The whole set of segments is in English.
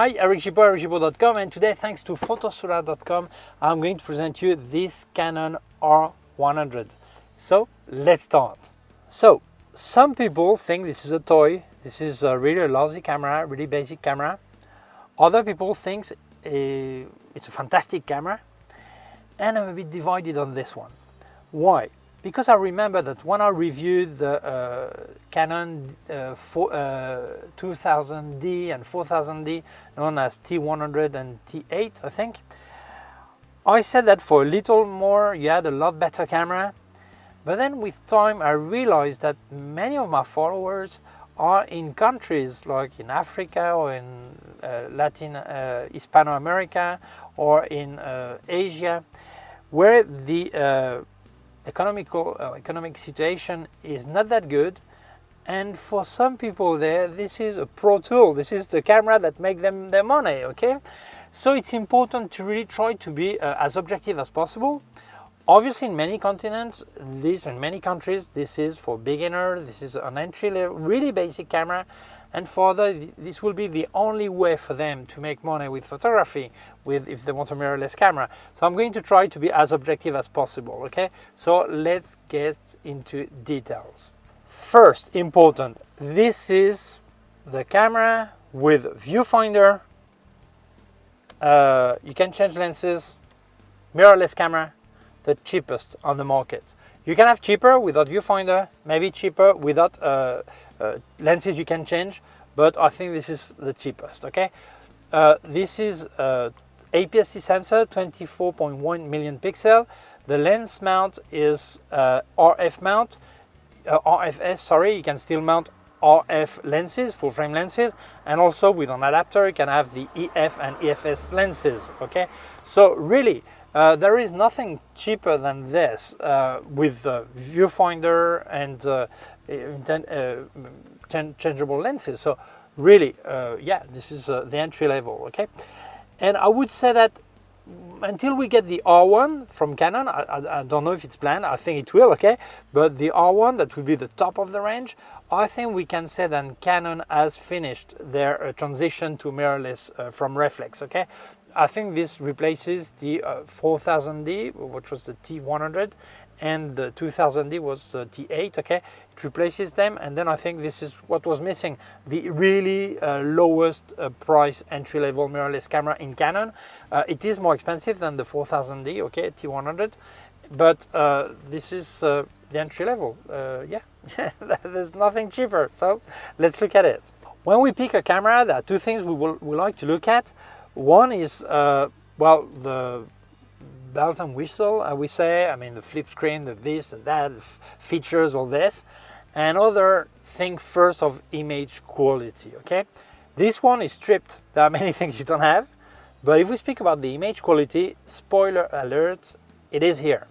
Hi, Eric Gibaud, Gibaud.com, and today, thanks to photosura.com, I'm going to present you this Canon R100. So, let's start. So, some people think this is a toy. This is really a lousy camera, really basic camera. Other people think it's a fantastic camera, and I'm a bit divided on this one. Why? Because I remember that when I reviewed the Canon 2000D and 4000D, known as T100 and T8, I think, I said that for a little more you had a lot better camera. But then with time I realized that many of my followers are in countries like in Africa or in Hispano-America or in Asia, where the economic situation is not that good, and for some people there this is a pro tool. This is the camera that makes them their money. Okay, so it's important to really try to be as objective as possible. Obviously, in many continents, in many countries, this is for beginners. This is an entry level, really basic camera, and for this will be the only way for them to make money with photography, if they want a mirrorless camera. So I'm going to try to be as objective as possible. Okay, so let's get into details. First, important, this is the camera with viewfinder. You can change lenses, mirrorless camera, the cheapest on the market. You can have cheaper without viewfinder, maybe cheaper without lenses you can change, but I think this is the cheapest. Okay, this is APS-C sensor, 24.1 million pixel. The lens mount is RFS. Sorry, you can still mount RF lenses, full frame lenses, and also with an adapter you can have the EF and EFS lenses. Okay, so really there is nothing cheaper than this with viewfinder and changeable lenses. So really, yeah, this is the entry level. Okay, and I would say that until we get the R1 from Canon, I don't know if it's planned. I think it will. Okay, but the R1, that will be the top of the range. I think we can say that Canon has finished their transition to mirrorless from reflex. Okay, I think this replaces the 4000D, which was the T100, and the 2000D was the T8. Okay, it replaces them, and then I think this is what was missing: the really lowest price entry-level mirrorless camera in Canon. It is more expensive than the 4000D, okay, T100, but this is the entry level. Yeah, there's nothing cheaper. So let's look at it. When we pick a camera, there are two things we like to look at. One is well, the belt and whistle, I would say. I mean, the flip screen, the this, the that, the features, all this. And other thing first of image quality. Okay, this one is stripped. There are many things you don't have, but if we speak about the image quality, spoiler alert, it is here.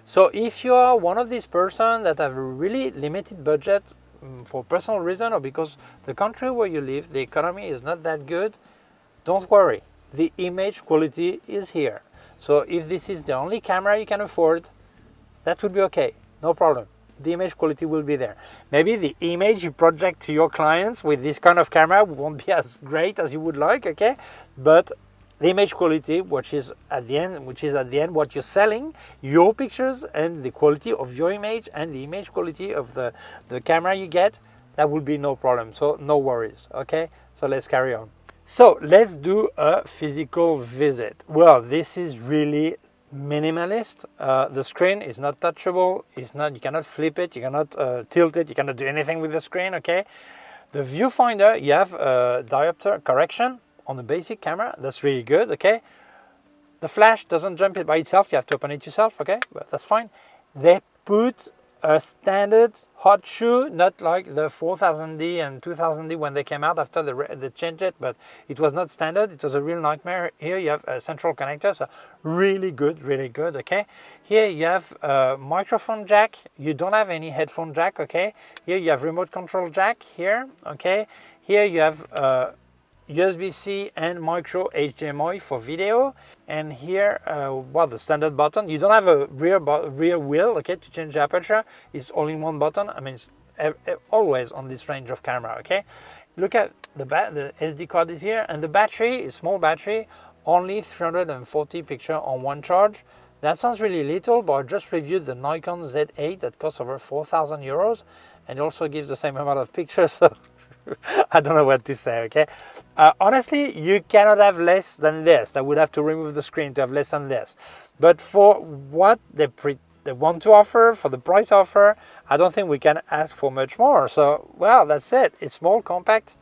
So if you are one of these persons that have a really limited budget for personal reason, or because the country where you live, the economy is not that good, don't worry, the image quality is here. So if this is the only camera you can afford, that would be okay, no problem. The image quality will be there. Maybe the image you project to your clients with this kind of camera won't be as great as you would like, okay? But the image quality, which is at the end what you're selling, your pictures and the quality of your image and the image quality of the camera you get, that will be no problem. So no worries, okay? So let's carry on. So let's do a physical visit. Well, this is really minimalist. The screen is not touchable. You cannot flip it. You cannot tilt it. You cannot do anything with the screen. Okay. The viewfinder, you have diopter correction on the basic camera. That's really good. Okay. The flash doesn't jump it by itself. You have to open it yourself. Okay, but that's fine. They put a standard hot shoe, not like the 4000D and 2000D when they came out after they changed it, but it was not standard. It was a real nightmare. Here you have a central connector, so really good, okay. Here you have a microphone jack. You don't have any headphone jack, okay. Here you have remote control jack here, okay. Here you have USB-C and micro HDMI for video, and here well, the standard button. You don't have a rear wheel, okay, to change the aperture. It's all in one button. I mean, it's always on this range of camera, okay. look at the SD card is here, and the battery is small battery, only 340 pictures on one charge. That sounds really little, but I just reviewed the Nikon Z8 that costs over 4,000 euros, and it also gives the same amount of pictures, so I don't know what to say, okay? Honestly, you cannot have less than this. I would have to remove the screen to have less than this. But for what they want to offer, for the price offer, I don't think we can ask for much more. So, well, that's it. It's small, compact,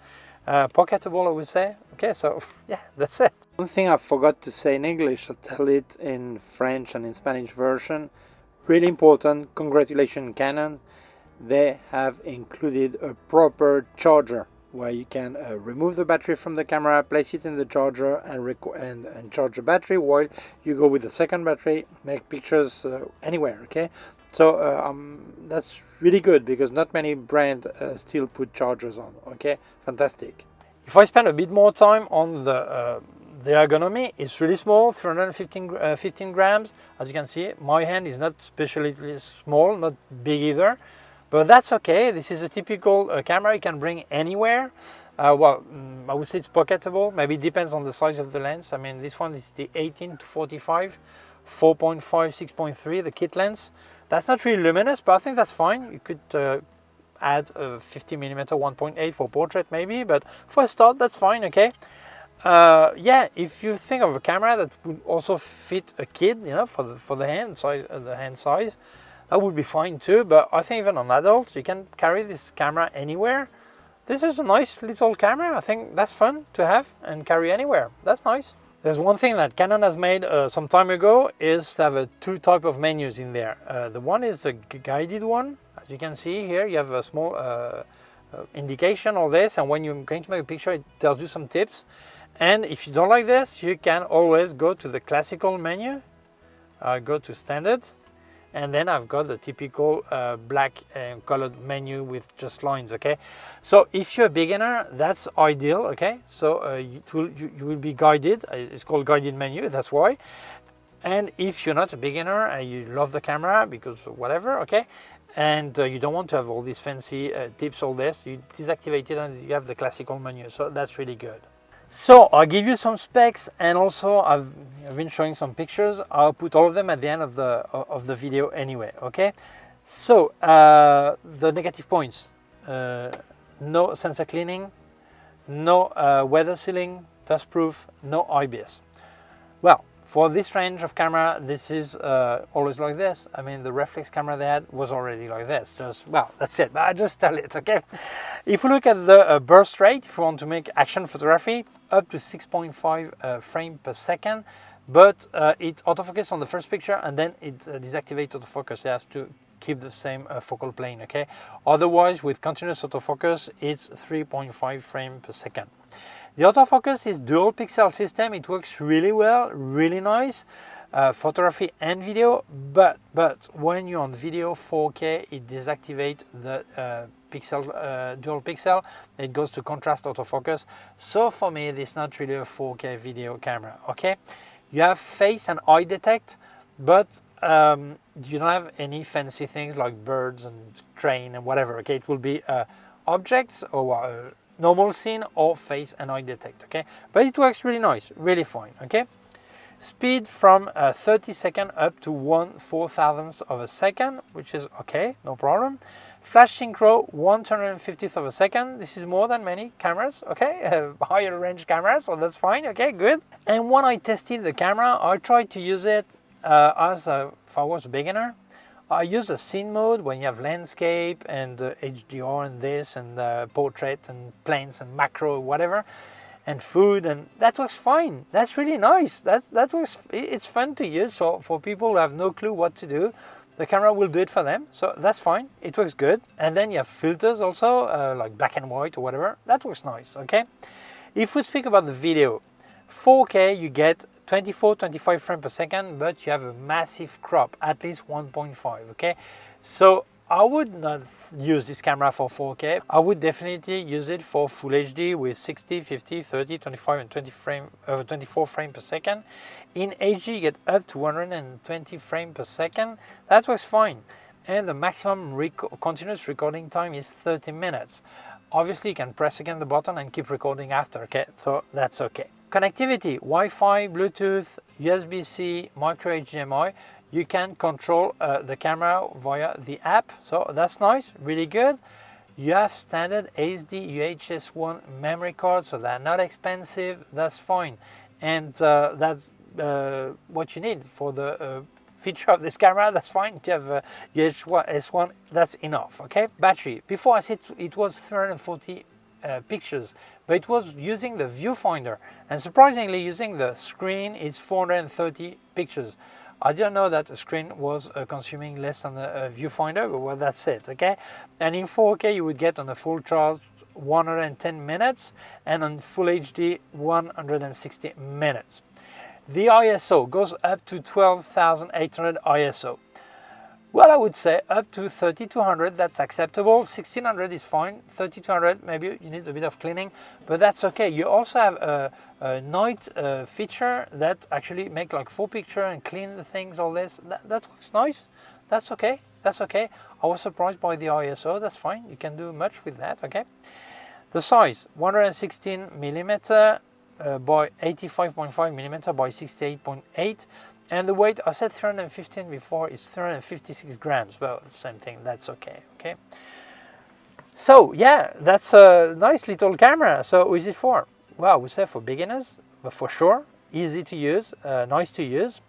pocketable, I would say. Okay, so yeah, that's it. One thing I forgot to say in English, I'll tell it in French and in Spanish version. Really important, congratulations Canon. They have included a proper charger where you can remove the battery from the camera, place it in the charger, and charge the battery while you go with the second battery, make pictures anywhere, okay? So that's really good because not many brands still put chargers on, okay? Fantastic. If I spend a bit more time on the ergonomy, it's really small, 315 grams. As you can see, my hand is not especially small, not big either. But that's okay. This is a typical camera you can bring anywhere. I would say it's pocketable. Maybe it depends on the size of the lens. I mean, this one is the 18 to 45, 4.5, 6.3, the kit lens. That's not really luminous, but I think that's fine. You could add a 50mm 1.8 for portrait maybe, but for a start, that's fine, okay? Yeah, if you think of a camera that would also fit a kid, you know, for the hand size, that would be fine too. But I think even on adults, you can carry this camera anywhere. This is a nice little camera. I think that's fun to have and carry anywhere. That's nice. There's one thing that Canon has made some time ago is to have two type of menus in there. The one is the guided one. As you can see here, you have a small indication of this, and when you're going to make a picture, it tells you some tips. And if you don't like this, you can always go to the classical menu, go to standard, and then I've got the typical black colored menu with just lines, okay? So if you're a beginner, that's ideal, okay? So you will be guided. It's called guided menu, that's why. And if you're not a beginner and you love the camera because whatever, okay, and you don't want to have all these fancy tips, all this, you deactivate it and you have the classical menu. So that's really good. So I'll give you some specs, and also I've been showing some pictures. I'll put all of them at the end of the video anyway, okay? So the negative points: no sensor cleaning, no weather sealing, dust proof, no IBS. Well, for this range of camera, this is always like this. I mean, the reflex camera they had was already like this. Well, that's it. But I just tell it, okay? If we look at the burst rate, if we want to make action photography, up to 6.5 frames per second, but it autofocus on the first picture and then it deactivates autofocus. It has to keep the same focal plane, okay? Otherwise, with continuous autofocus, it's 3.5 frames per second. The autofocus is dual pixel system. It works really well, really nice, photography and video. But when you're on video 4K, it deactivates the dual pixel. It goes to contrast autofocus. So for me, this is not really a 4K video camera. Okay, you have face and eye detect, but you don't have any fancy things like birds and train and whatever. Okay, it will be objects or normal scene or face and eye detect, okay? But it works really nice, really fine, okay? Speed from 30 seconds up to 1/4000th of a second, which is okay, no problem. Flash synchro 1/250th of a second. This is more than many cameras, okay? Higher range cameras, so that's fine, okay, good. And when I tested the camera, I tried to use it as if I was a beginner. I use a scene mode when you have landscape and HDR and this and portrait and planes and macro, whatever, and food, and that works fine. That's really nice. That works. It's fun to use. So for people who have no clue what to do, the camera will do it for them. So that's fine. It works good. And then you have filters also, like black and white or whatever. That works nice. Okay. If we speak about the video, 4K, you get 24-25 frames per second, but you have a massive crop, at least 1.5, okay? So I would not use this camera for 4K. I would definitely use it for Full HD with 60, 50, 30, 25 and 24 frames per second. In HD, you get up to 120 frames per second. That works fine. And the maximum continuous recording time is 30 minutes. Obviously you can press again the button and keep recording after, okay, so that's okay. Connectivity, Wi-Fi, Bluetooth, USB-C, micro HDMI. You can control the camera via the app, so that's nice, really good. You have standard SD UHS-1 memory cards, so they're not expensive, that's fine. And that's what you need for the feature of this camera, that's fine. If you have UHS-1, that's enough, okay? Battery, before I said it was 340 pictures, but it was using the viewfinder, and surprisingly using the screen it's 430 pictures. I didn't know that a screen was consuming less than a viewfinder, but well, that's it, okay? And in 4K you would get on a full charge 110 minutes, and on full HD 160 minutes. The ISO goes up to 12,800 ISO. Well, I would say up to 3200, that's acceptable. 1600 is fine. 3200, maybe you need a bit of cleaning, but that's okay. You also have a night feature that actually make like 4 pictures and clean the things, all this. That looks nice. That's okay. That's okay. I was surprised by the ISO. That's fine. You can do much with that, okay? The size, 116 millimeter by 85.5 millimeter by 68.8. And the weight, I said 315 before, is 356 grams. Well, same thing, that's okay, okay? So, yeah, that's a nice little camera. So, who is it for? Well, I would say for beginners, but for sure, easy to use, nice to use.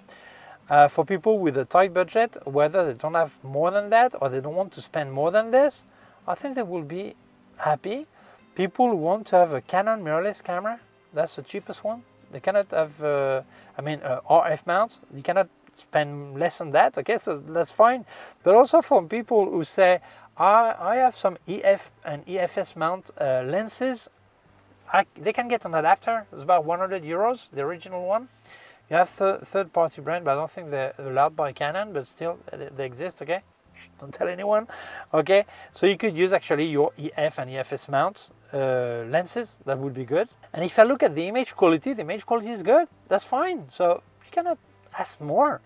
For people with a tight budget, whether they don't have more than that or they don't want to spend more than this, I think they will be happy. People who want to have a Canon mirrorless camera, that's the cheapest one. They cannot have, RF mount. You cannot spend less than that, okay, so that's fine. But also for people who say, I have some EF and EFS mount lenses, they can get an adapter. It's about 100 euros, the original one. You have third-party brand, but I don't think they're allowed by Canon, but still, they exist, okay? Don't tell anyone, okay? So you could use actually your EF and EFS mount lenses, that would be good. And if I look at the image quality is good, that's fine. So you cannot ask more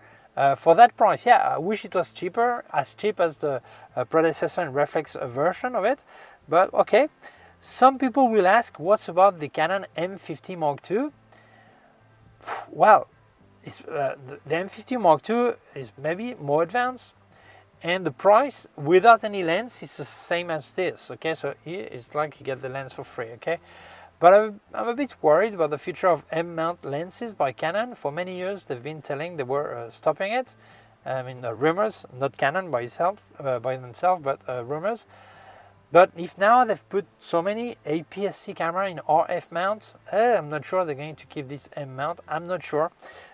for that price. Yeah, I wish it was cheaper, as cheap as the predecessor and reflex version of it, but okay. Some people will ask, what's about the Canon M50 Mark II? Well, the M50 Mark II is maybe more advanced, and the price without any lens is the same as this, okay? So here it's like you get the lens for free, okay? But I'm a bit worried about the future of M-mount lenses by Canon. For many years they've been telling they were stopping it. I mean, rumors, not Canon by themselves, but rumors. But if now they've put so many APS-C camera in RF mount, I'm not sure they're going to keep this M mount. I'm not sure.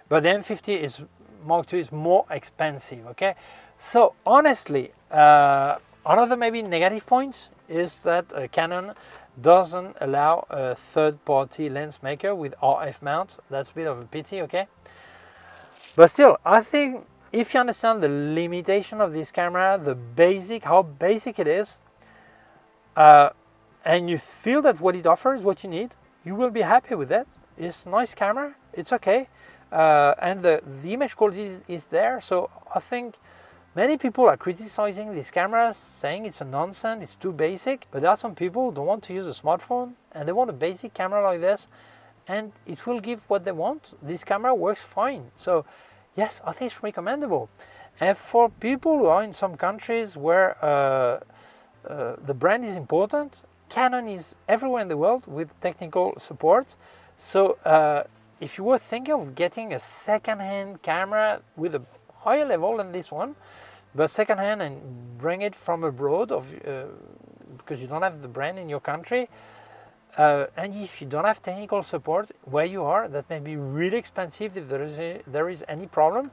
But the M50 Mark II is more expensive, okay? So honestly, another maybe negative point is that Canon doesn't allow a third-party lens maker with RF mount. That's a bit of a pity, okay? But still, I think if you understand the limitation of this camera, how basic it is, and you feel that what it offers is what you need, you will be happy with that. It's a nice camera, it's okay, and the image quality is there. So I think many people are criticizing this camera, saying it's a nonsense, it's too basic, but there are some people who don't want to use a smartphone and they want a basic camera like this, and it will give what they want. This camera works fine. So yes, I think it's recommendable. And for people who are in some countries where the brand is important, Canon is everywhere in the world with technical support. So if you were thinking of getting a second-hand camera with a higher level than this one, but second-hand and bring it from abroad because you don't have the brand in your country, and if you don't have technical support where you are, that may be really expensive if there is any problem.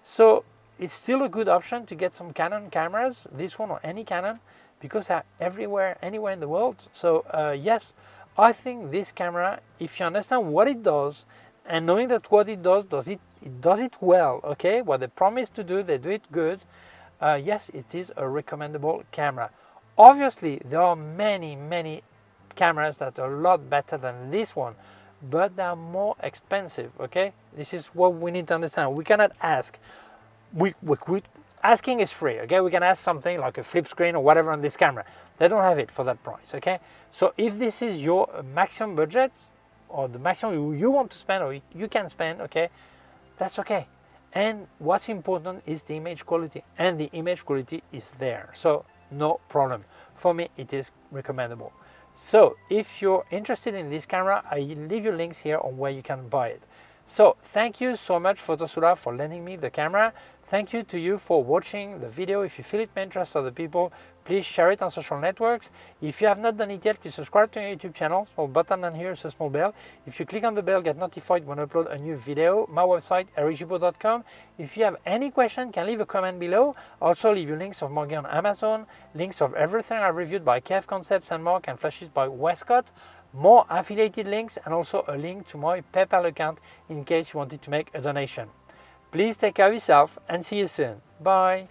So it's still a good option to get some Canon cameras, this one or any Canon, because they're everywhere, anywhere in the world. So yes, I think this camera, if you understand what it does, and knowing that what it does it well, okay? What they promise to do, they do it good. Yes, it is a recommendable camera. Obviously, there are many cameras that are a lot better than this one, but they are more expensive, okay? This is what we need to understand. We cannot ask. We asking is free, okay? We can ask something like a flip screen or whatever on this camera. They don't have it for that price, okay? So if this is your maximum budget, or the maximum you want to spend, or you can spend, okay, that's okay. And what's important is the image quality, and the image quality is there, so no problem. For me, it is recommendable. So if you're interested in this camera, I leave you links here on where you can buy it. So thank you so much, Photosula, for lending me the camera. Thank you to you for watching the video. If you feel it may interest other people, please share it on social networks. If you have not done it yet, please subscribe to our YouTube channel. Small button down here is a small bell. If you click on the bell, get notified when I upload a new video. My website, ericgibaud.com. If you have any question, can leave a comment below. Also leave you links of more gear on Amazon, links of everything I reviewed by K&F Concept, Sandmarc, and Flashes by Westcott. More affiliated links, and also a link to my PayPal account in case you wanted to make a donation. Please take care of yourself and see you soon. Bye.